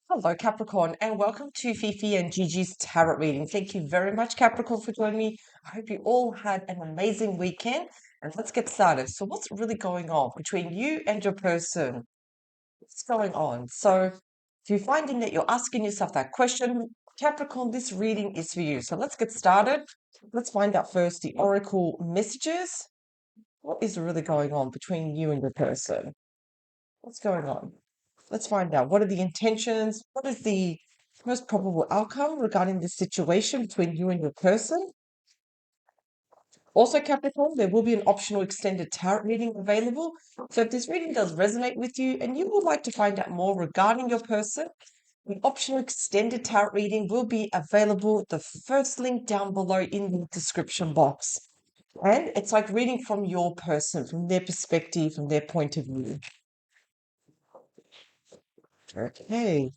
Hello, Capricorn, and welcome to Fifi and Gigi's tarot reading. Thank you very much, Capricorn, for joining me. I hope you all had an amazing weekend, and let's get started. So, what's really going on between you and your person? What's going on? So, if you're finding that you're asking yourself that question, Capricorn, this reading is for you. So, let's get started. Let's find out first the oracle messages. What is really going on between you and your person? What's going on? Let's find out what are the intentions, what is the most probable outcome regarding this situation between you and your person. Also, Capricorn, there will be an optional extended tarot reading available. So if this reading does resonate with you and you would like to find out more regarding your person, the optional extended tarot reading will be available at the first link down below in the description box. And it's like reading from your person, from their perspective, from their point of view. Okay.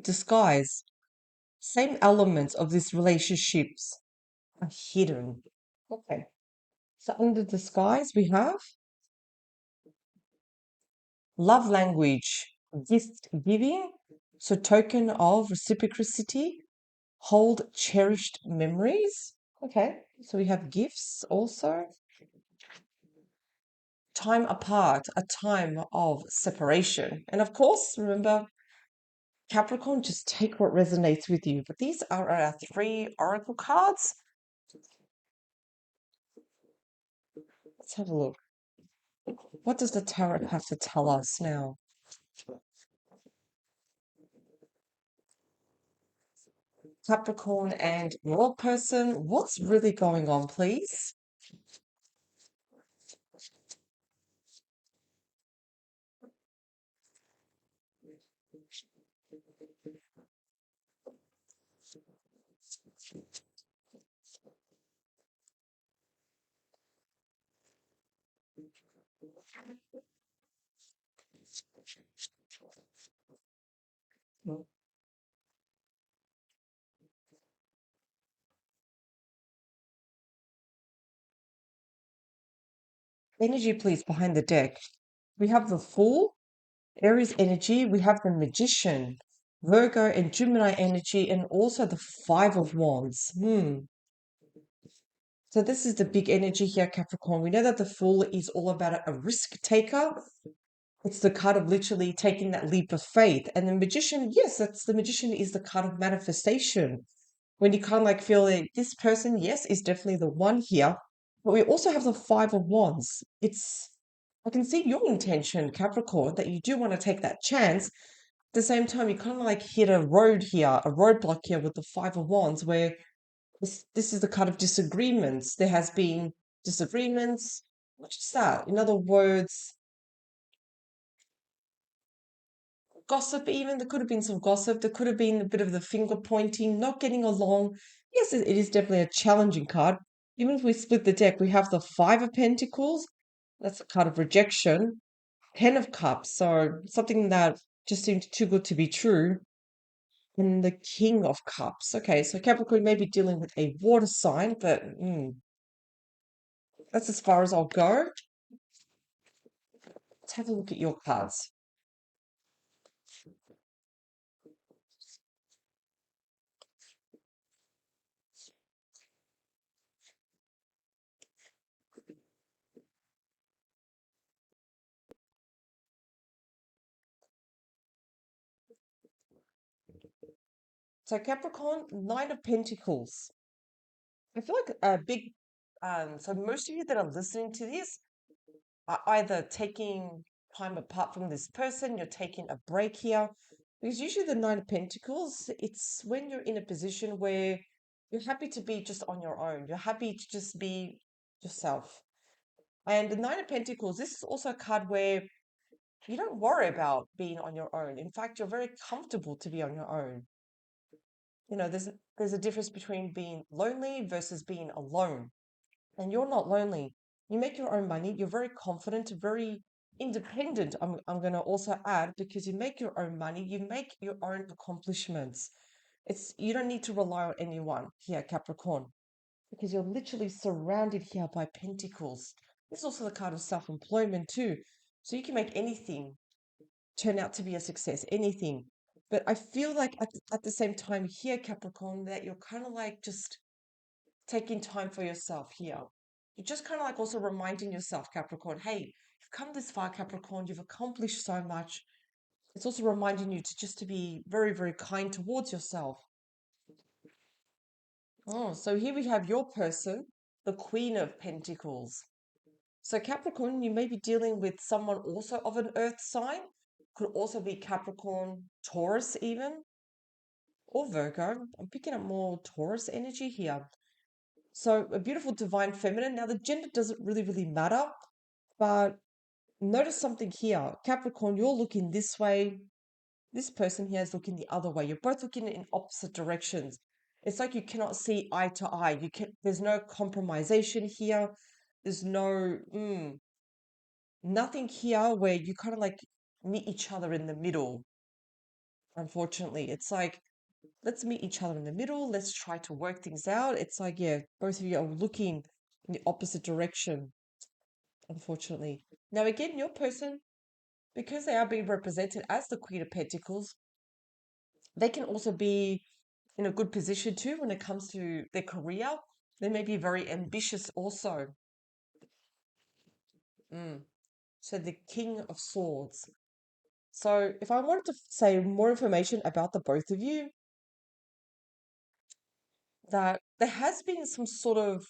Disguise. Same elements of these relationships are hidden. Okay. So under disguise, we have love language, gift giving. So token of reciprocity, hold cherished memories. Okay. So we have gifts also. Time apart, a time of separation. And of course, remember, Capricorn, just take what resonates with you. But these are our three oracle cards. Let's have a look. What does the tarot have to tell us now? Capricorn and your person, what's really going on, please? Energy, please, behind the deck. We have the Fool, Aries energy. We have the Magician, Virgo and Gemini energy, and also the Five of Wands. So this is the big energy here, Capricorn. We know that the Fool is all about a risk taker. It's the card of literally taking that leap of faith. And the Magician, yes, that's the Magician is the card of manifestation. When you kind of like feel that this person, yes, is definitely the one here. But we also have the Five of Wands. I can see your intention, Capricorn, that you do want to take that chance. At the same time, you kind of like hit a road here, a roadblock here with the Five of Wands, where this is the kind of disagreements. There has been disagreements. What is that? In other words, gossip even. There could have been some gossip. There could have been a bit of the finger pointing, not getting along. Yes, it is definitely a challenging card. Even if we split the deck, we have the Five of Pentacles. That's a card of rejection. Ten of Cups, so something that just seemed too good to be true. And the King of Cups. Okay, so Capricorn may be dealing with a water sign, but that's as far as I'll go. Let's have a look at your cards. So Capricorn, Nine of Pentacles. I feel like a big, so most of you that are listening to this are either taking time apart from this person, you're taking a break here. Because usually the Nine of Pentacles, it's when you're in a position where you're happy to be just on your own. You're happy to just be yourself. And the Nine of Pentacles, this is also a card where you don't worry about being on your own. In fact, you're very comfortable to be on your own. There's a difference between being lonely versus being alone. And you're not lonely. You make your own money. You're very confident, very independent. I'm going to also add, because you make your own money, you make your own accomplishments. You don't need to rely on anyone here, Capricorn, because you're literally surrounded here by pentacles. This is also the card of self-employment too. So you can make anything turn out to be a success, anything. But I feel like at the same time here, Capricorn, that you're kind of like just taking time for yourself here. You're just kind of like also reminding yourself, Capricorn, hey, you've come this far, Capricorn, you've accomplished so much. It's also reminding you to be very, very kind towards yourself. Oh, so here we have your person, the Queen of Pentacles. So Capricorn, you may be dealing with someone also of an earth sign. Could also be Capricorn, Taurus even, or Virgo. I'm picking up more Taurus energy here. So a beautiful divine feminine. Now the gender doesn't really, really matter, but notice something here. Capricorn, you're looking this way. This person here is looking the other way. You're both looking in opposite directions. It's like you cannot see eye to eye. There's no compromisation here. There's nothing here where you kind of like meet each other in the middle. Unfortunately, it's like, let's meet each other in the middle. Let's try to work things out. It's like, yeah, both of you are looking in the opposite direction, unfortunately. Now, again, your person, because they are being represented as the Queen of Pentacles, they can also be in a good position too when it comes to their career. They may be very ambitious also. Mm. So, the King of Swords. So, if I wanted to say more information about the both of you, that there has been some sort of,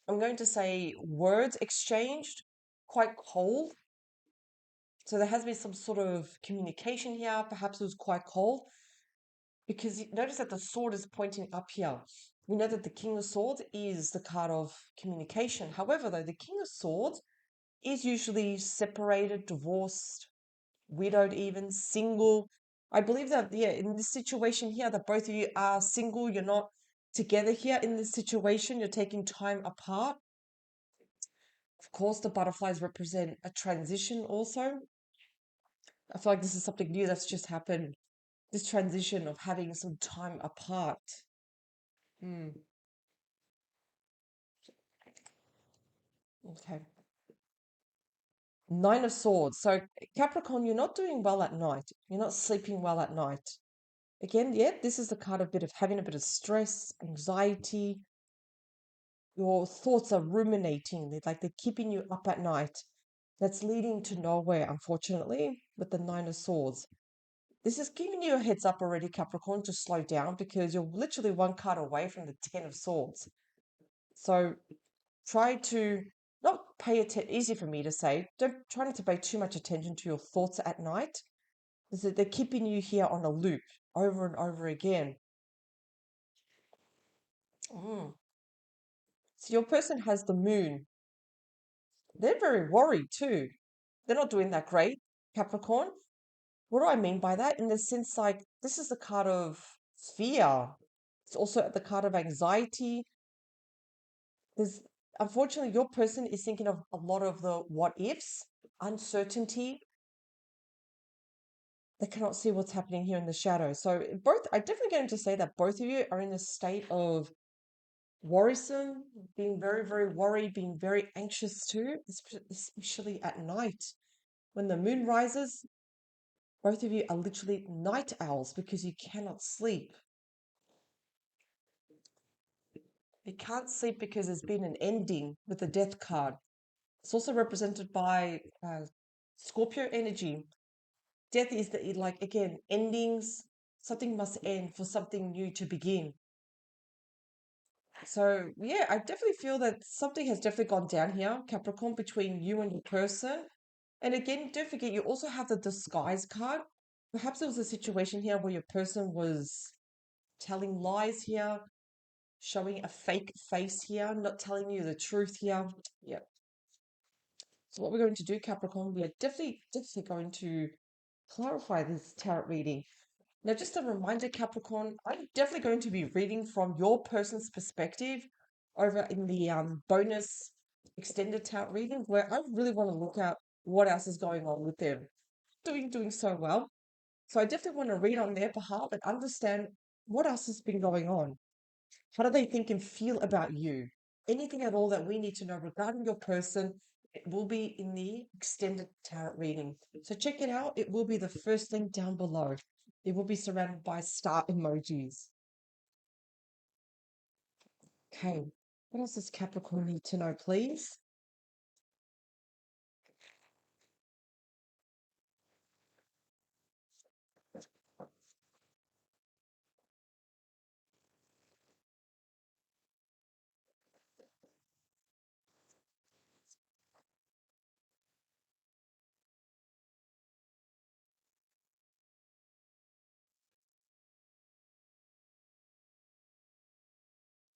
I'm going to say, words exchanged, quite cold. So there has been some sort of communication here. Perhaps it was quite cold, because notice that the sword is pointing up here. We know that the King of Swords is the card of communication. However, though, the King of Swords is usually separated, divorced, widowed, even single. I believe that, yeah, in this situation here, that both of you are single. You're not together here in this situation. You're taking time apart. Of course, the butterflies represent a transition also. I feel like this is something new that's just happened. This transition of having some time apart. Hmm. Okay. Nine of Swords. So, Capricorn, you're not doing well at night. You're not sleeping well at night. Again, yeah, this is the card of bit of having a bit of stress, anxiety. Your thoughts are ruminating. Like they're keeping you up at night. That's leading to nowhere, unfortunately, with the Nine of Swords. This is giving you a heads up already, Capricorn, to slow down, because you're literally one card away from the Ten of Swords. So try to not pay attention, easy for me to say, don't try not to pay too much attention to your thoughts at night, because they're keeping you here on a loop over and over again. Mm. So your person has the moon. They're very worried too. They're not doing that great, Capricorn. What do I mean by that? In the sense, like, this is the card of fear. It's also the card of anxiety. There's, unfortunately, your person is thinking of a lot of the what ifs, uncertainty. They cannot see what's happening here in the shadow. So I definitely going to say that both of you are in a state of worrisome, being very, very worried, being very anxious too, especially at night. When the moon rises, both of you are literally night owls because you cannot sleep. You can't sleep because there's been an ending with the death card. It's also represented by Scorpio energy. Death is like, again, endings. Something must end for something new to begin. So, yeah, I definitely feel that something has definitely gone down here, Capricorn, between you and your person. And again, don't forget, you also have the disguise card. Perhaps there was a situation here where your person was telling lies here, showing a fake face here, not telling you the truth here. Yeah. So what we're going to do, Capricorn, we are definitely going to clarify this tarot reading. Now, just a reminder, Capricorn, I'm definitely going to be reading from your person's perspective over in the bonus extended tarot reading, where I really want to look at what else is going on with them. Doing so well. So I definitely want to read on their behalf and understand what else has been going on. How do they think and feel about you? Anything at all that we need to know regarding your person, it will be in the extended tarot reading. So check it out. It will be the first link down below. It will be surrounded by star emojis. Okay. What else does Capricorn need to know, please?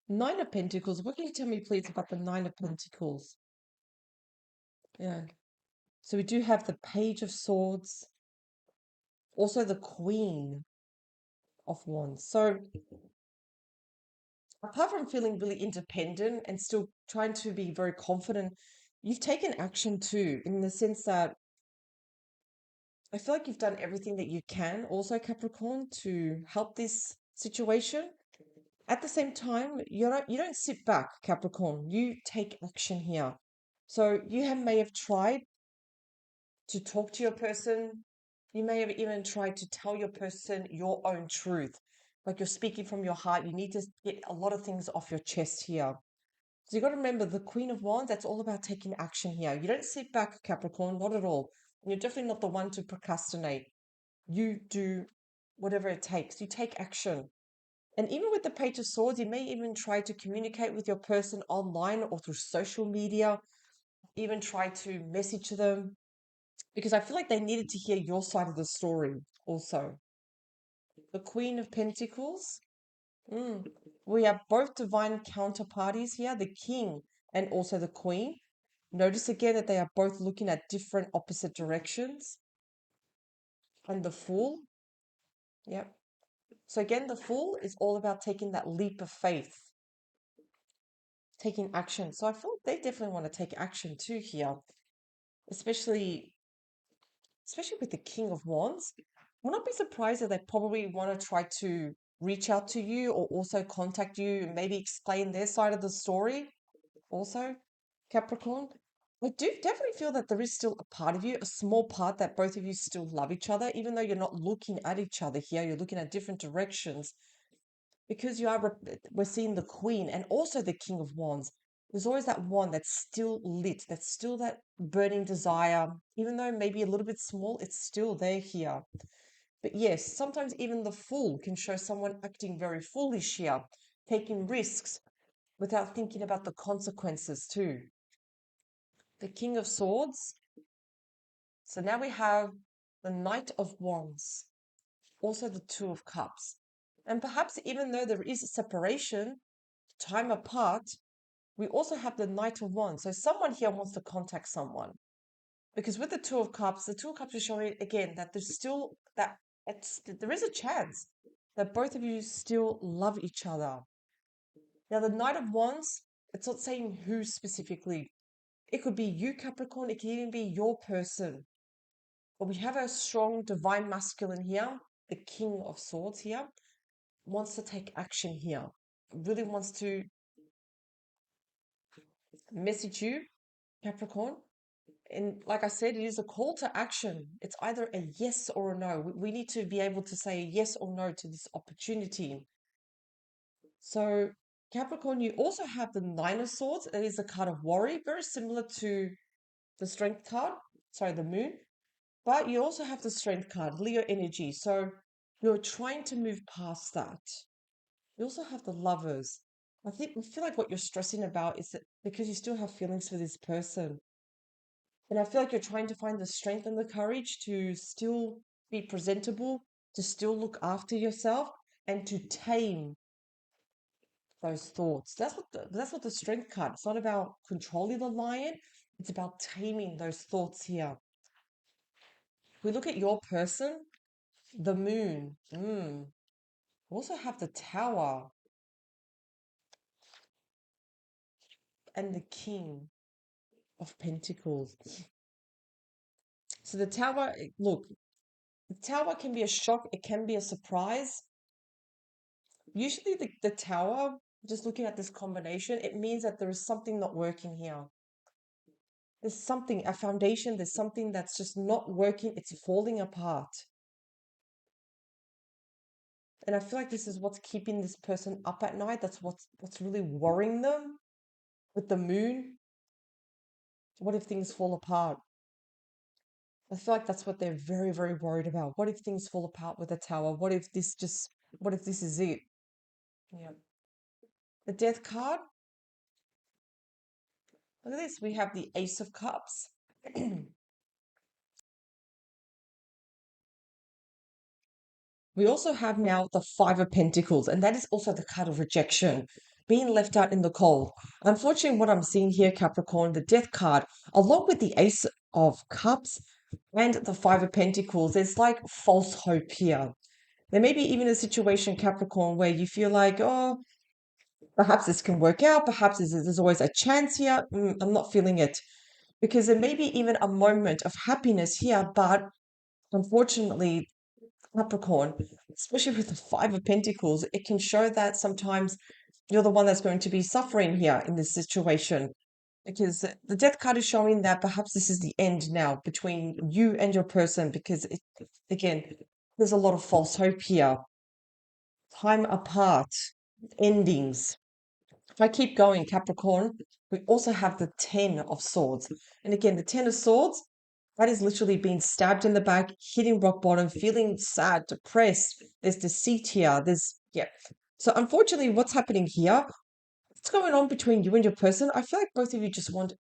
Nine of Pentacles. What can you tell me, please, about the Nine of Pentacles? Yeah. So we do have the Page of Swords, also the Queen of Wands. So apart from feeling really independent and still trying to be very confident, you've taken action too, in the sense that I feel like you've done everything that you can, also Capricorn, to help this situation. At the same time, you don't sit back, Capricorn. You take action here. So you may have tried to talk to your person. You may have even tried to tell your person your own truth. Like you're speaking from your heart. You need to get a lot of things off your chest here. So you got to remember the Queen of Wands, that's all about taking action here. You don't sit back, Capricorn, not at all. And you're definitely not the one to procrastinate. You do whatever it takes. You take action. And even with the Page of Swords, you may even try to communicate with your person online or through social media, even try to message them, because I feel like they needed to hear your side of the story also. The Queen of Pentacles. Mm. We have both divine counterparties here, the King and also the Queen. Notice again that they are both looking at different opposite directions. And the Fool. Yep. So again, the Fool is all about taking that leap of faith, taking action. So I feel they definitely want to take action too here, especially especially with the King of Wands. Will not be surprised that they probably want to try to reach out to you or also contact you and maybe explain their side of the story. Also, Capricorn, I do definitely feel that there is still a part of you, a small part, that both of you still love each other, even though you're not looking at each other here, you're looking at different directions, because we're seeing the Queen and also the King of Wands. There's always that one that's still lit, that's still that burning desire, even though maybe a little bit small, it's still there here. But yes, sometimes even the Fool can show someone acting very foolish here, taking risks without thinking about the consequences too. The King of Swords. So now we have the Knight of Wands, also the Two of Cups. And perhaps even though there is a separation, time apart, we also have the Knight of Wands. So someone here wants to contact someone. Because with the Two of Cups, the Two of Cups is showing again that there's still there is a chance that both of you still love each other. Now the Knight of Wands, it's not saying who specifically. It could be you, Capricorn, it can even be your person. But we have a strong divine masculine here, the King of Swords here, wants to take action here, really wants to message you, Capricorn. And like I said, it is a call to action. It's either a yes or a no. We need to be able to say yes or no to this opportunity. So, Capricorn, you also have the Nine of Swords. It is a card of worry, very similar to the Strength card, sorry, the Moon. But you also have the Strength card, Leo energy. So, you're trying to move past that. You also have the Lovers. I feel like what you're stressing about is that because you still have feelings for this person. And I feel like you're trying to find the strength and the courage to still be presentable, to still look after yourself, and to tame those thoughts. That's what the strength card. It's not about controlling the lion. It's about taming those thoughts here. If we look at your person, The moon. We also have the tower and the king of pentacles. So the tower, look, the tower can be a shock, it can be a surprise. Usually the tower, just looking at this combination, it means that there is something not working here. There's something, a foundation, there's something that's just not working, it's falling apart. And I feel like this is what's keeping this person up at night. That's what's really worrying them with the moon. What if things fall apart? I feel like that's what they're very, very worried about. What if things fall apart with the tower? What if this is it? Yeah. The death card. Look at this. We have the Ace of Cups. We also have now the Five of Pentacles, and that is also the card of rejection, being left out in the cold. Unfortunately, what I'm seeing here, Capricorn, the Death card, along with the Ace of Cups and the Five of Pentacles, there's like false hope here. There may be even a situation, Capricorn, where you feel like, oh, perhaps this can work out, perhaps there's always a chance here. I'm not feeling it. Because there may be even a moment of happiness here, but unfortunately, Capricorn, especially with the Five of Pentacles, it can show that sometimes you're the one that's going to be suffering here in this situation. Because the death card is showing that perhaps this is the end now between you and your person. Because again, there's a lot of false hope here, time apart, endings. If I keep going, Capricorn, we also have the Ten of Swords. And again, the Ten of Swords, that is literally being stabbed in the back, hitting rock bottom, feeling sad, depressed. There's deceit here. Yeah. So unfortunately, what's happening here, what's going on between you and your person? I feel like both of you just want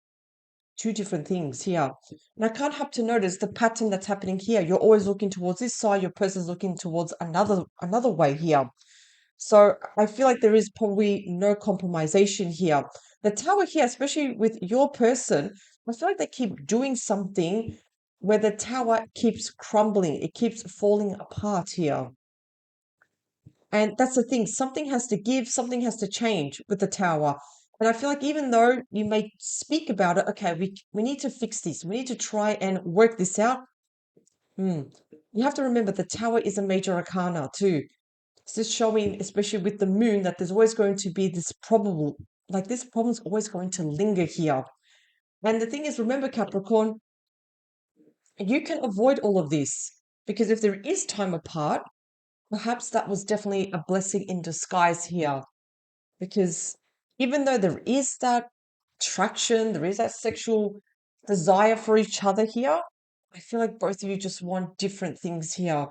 two different things here. And I can't help to notice the pattern that's happening here. You're always looking towards this side, your person's looking towards another way here. So I feel like there is probably no compromisation here. The tower here, especially with your person, I feel like they keep doing something where the tower keeps crumbling, it keeps falling apart here. And that's the thing, something has to give, something has to change with the tower. And I feel like even though you may speak about it, okay, we need to fix this, we need to try and work this out. You have to remember the tower is a major arcana too. It's just showing, especially with the moon, that there's always going to be this probable, like this problem's always going to linger here. And the thing is, remember, Capricorn, you can avoid all of this because if there is time apart, perhaps that was definitely a blessing in disguise here. Because even though there is that attraction, there is that sexual desire for each other here, I feel like both of you just want different things here.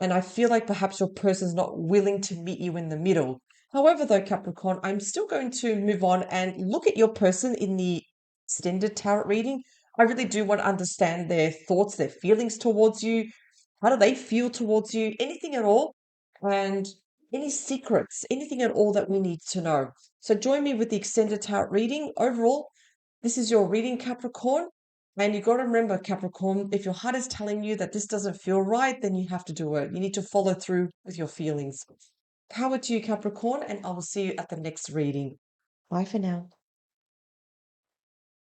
And I feel like perhaps your person's not willing to meet you in the middle. However, though, Capricorn, I'm still going to move on and look at your person in the extended tarot reading. I really do want to understand their thoughts, their feelings towards you. How do they feel towards you? Anything at all. And any secrets, anything at all that we need to know. So join me with the extended tarot reading. Overall, this is your reading, Capricorn. And you got to remember, Capricorn, if your heart is telling you that this doesn't feel right, then you have to do it. You need to follow through with your feelings. Power to you, Capricorn, and I will see you at the next reading. Bye for now.